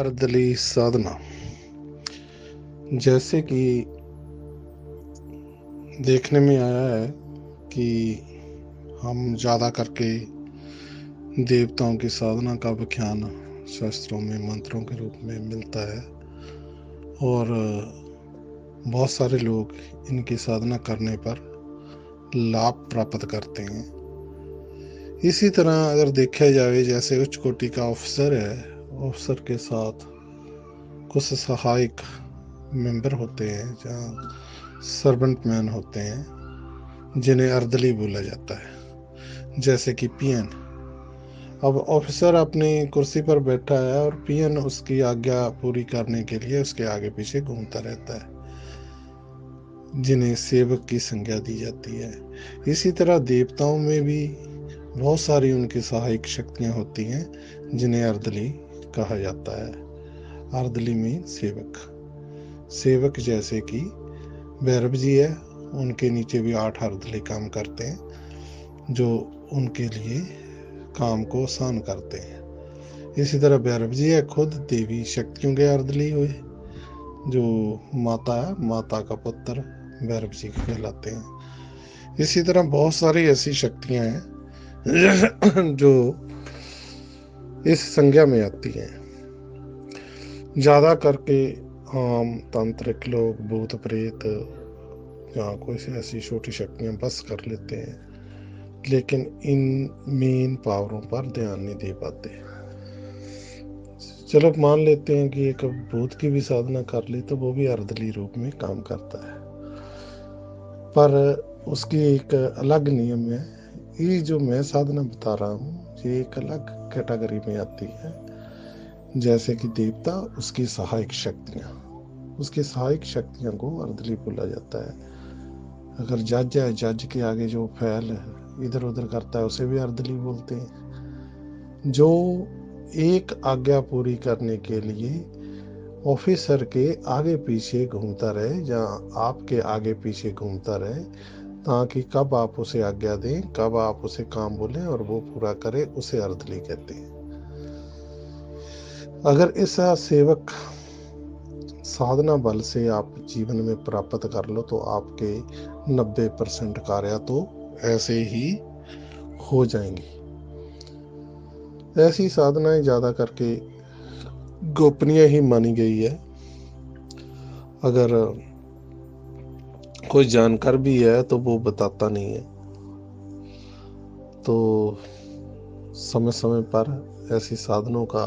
अर्दली साधना। जैसे कि देखने में आया है कि हम ज़्यादा करके देवताओं की साधना का व्याख्यान शास्त्रों में मंत्रों के रूप में मिलता है और बहुत सारे लोग इनकी साधना करने पर लाभ प्राप्त करते हैं। इसी तरह अगर देखा जाए, जैसे उच्च कोटि का ऑफिसर है, ऑफिसर के साथ कुछ सहायक मेंबर होते हैं, जहाँ सर्वेंट मैन होते हैं, जिन्हें अर्दली बोला जाता है, जैसे कि पीएन। अब ऑफिसर अपनी कुर्सी पर बैठा है और पीएन उसकी आज्ञा पूरी करने के लिए उसके आगे पीछे घूमता रहता है, जिन्हें सेवक की संज्ञा दी जाती है। इसी तरह देवताओं में भी बहुत सारी उनकी सहायक शक्तियां होती हैं, जिन्हें अर्दली कहा जाता है। अर्दली में सेवक जैसे कि भैरव जी है, उनके नीचे भी 8 अर्दली काम करते हैं, जो उनके लिए काम को आसान करते हैं। इसी तरह भैरव जी है खुद देवी शक्तियों के अर्दली हुए, जो माता है, माता का पुत्र भैरव जी कहलाते हैं। इसी तरह बहुत सारी ऐसी शक्तियां हैं जो इस संज्ञा में आती हैं। ज़्यादा करके आम तांत्रिक लोग भूत प्रेत या कोई ऐसी छोटी शक्तियां बस कर लेते हैं, लेकिन इन मेन पावरों पर ध्यान नहीं दे पाते। चलो मान लेते हैं कि एक भूत की भी साधना कर ली तो वो भी अर्दली रूप में काम करता है, पर उसकी एक अलग नियम है। ये जो मैं साधना बता रहा हूँ, ये एक अलग कैटेगरी में आती है। जैसे कि देवता, उसकी सहायक शक्तियां को अर्दली बोला जाता है। अगर जज है, जज के आगे जो फैल इधर उधर करता है, उसे भी अर्दली बोलते हैं। जो एक आज्ञा पूरी करने के लिए ऑफिसर के आगे पीछे घूमता रहे, या आपके आगे पीछे घूमता रहे, ताकि कब आप उसे आज्ञा दें, कब आप उसे काम बोलें और वो पूरा करे, उसे अर्दली कहते हैं। अगर ऐसा सेवक साधना बल से आप जीवन में प्राप्त कर लो तो आपके 90% कार्य तो ऐसे ही हो जाएंगी। ऐसी साधनाएं ज्यादा करके गोपनीय ही मानी गई है। अगर कोई जानकार भी है तो वो बताता नहीं है। तो समय समय पर ऐसी साधनों का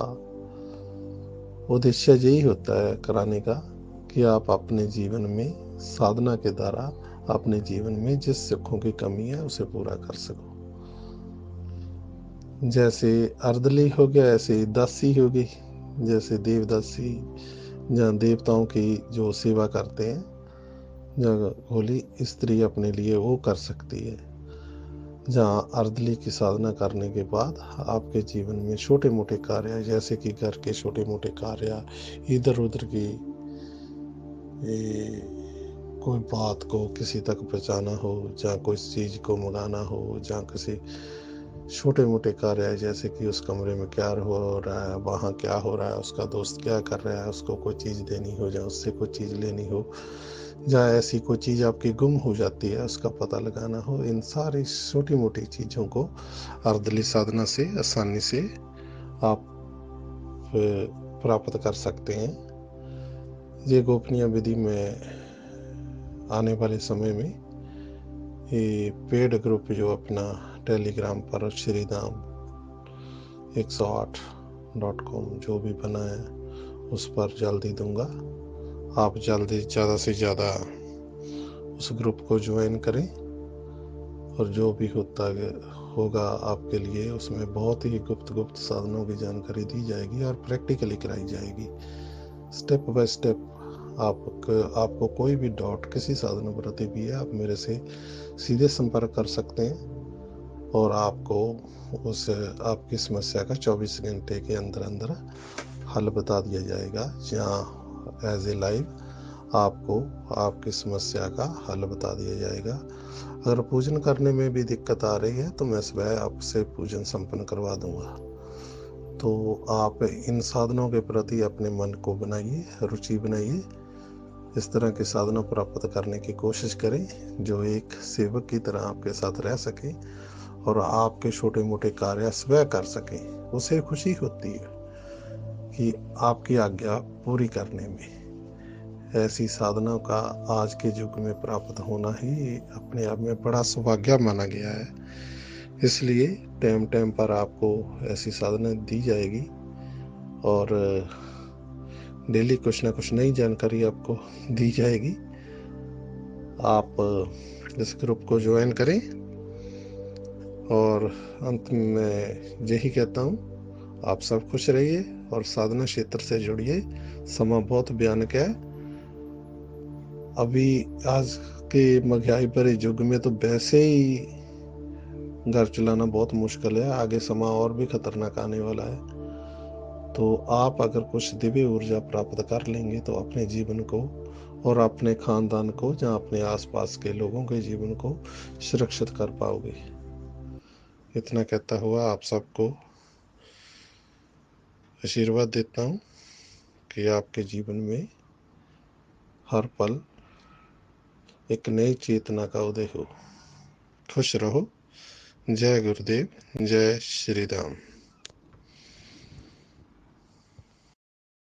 उद्देश्य यही होता है कराने का, कि आप अपने जीवन में साधना के द्वारा अपने जीवन में जिस सुखों की कमी है उसे पूरा कर सको। जैसे अर्दली हो गया, ऐसे दासी हो गई, जैसे देवदासी, जहाँ देवताओं की जो सेवा करते हैं, जहाँ होली स्त्री अपने लिए वो कर सकती है। जहाँ अर्दली की साधना करने के बाद आपके जीवन में छोटे मोटे कार्य, जैसे कि घर के छोटे मोटे कार्य, इधर उधर की कोई बात को किसी तक पहुँचाना हो, जहाँ कोई चीज़ को मंगाना हो, जहाँ किसी छोटे मोटे कार्य, जैसे कि उस कमरे में क्या हो रहा है, वहाँ क्या हो रहा है, उसका दोस्त क्या कर रहा है, उसको कोई चीज़ देनी हो, जहाँ उससे कोई चीज़ लेनी हो, जहाँ ऐसी कोई चीज़ आपकी गुम हो जाती है उसका पता लगाना हो, इन सारी छोटी मोटी चीज़ों को अर्दली साधना से आसानी से आप प्राप्त कर सकते हैं। ये गोपनीय विधि में आने वाले समय में ये पेड ग्रुप जो अपना टेलीग्राम पर श्रीधाम 108.com जो भी बना है उस पर जल्दी दूंगा। आप जल्दी ज़्यादा से ज़्यादा उस ग्रुप को ज्वाइन करें, और जो भी होगा आपके लिए उसमें बहुत ही गुप्त साधनों की जानकारी दी जाएगी और प्रैक्टिकली कराई जाएगी। स्टेप बाय स्टेप आपको कोई भी डाउट किसी साधना प्रति भी है, आप मेरे से सीधे संपर्क कर सकते हैं और आपको उस आपकी समस्या का 24 घंटे के अंदर हल बता दिया जाएगा। जहाँ एज ए लाइव आपको आपकी समस्या का हल बता दिया जाएगा। अगर पूजन करने में भी दिक्कत आ रही है तो मैं स्वयं आपसे पूजन संपन्न करवा दूंगा। तो आप इन साधनों के प्रति अपने मन को बनाइए, रुचि बनाइए। इस तरह के साधना प्राप्त करने की कोशिश करें जो एक सेवक की तरह आपके साथ रह सके और आपके छोटे मोटे कार्य स्वयं कर सकें। उसे खुशी होती है कि आपकी आज्ञा पूरी करने में। ऐसी साधना का आज के युग में प्राप्त होना ही अपने आप में बड़ा सौभाग्य माना गया है। इसलिए टाइम टाइम पर आपको ऐसी साधना दी जाएगी और डेली कुछ ना कुछ नई जानकारी आपको दी जाएगी। आप इस ग्रुप को ज्वाइन करें और अंत में यही कहता हूँ, आप सब खुश रहिए और साधना क्षेत्र से जुड़िए। समय बहुत भयानक है। अभी आज के महंगाई भरे युग में तो वैसे ही घर चलाना बहुत मुश्किल है, आगे समय और भी खतरनाक आने वाला है। तो आप अगर कुछ दिव्य ऊर्जा प्राप्त कर लेंगे तो अपने जीवन को और अपने खानदान को, जहाँ अपने आसपास के लोगों के जीवन को सुरक्षित कर पाओगे। इतना कहता हुआ आप सबको आशीर्वाद देता हूँ कि आपके जीवन में हर पल एक नई चेतना का उदय हो। खुश रहो। जय गुरुदेव, जय श्री राम।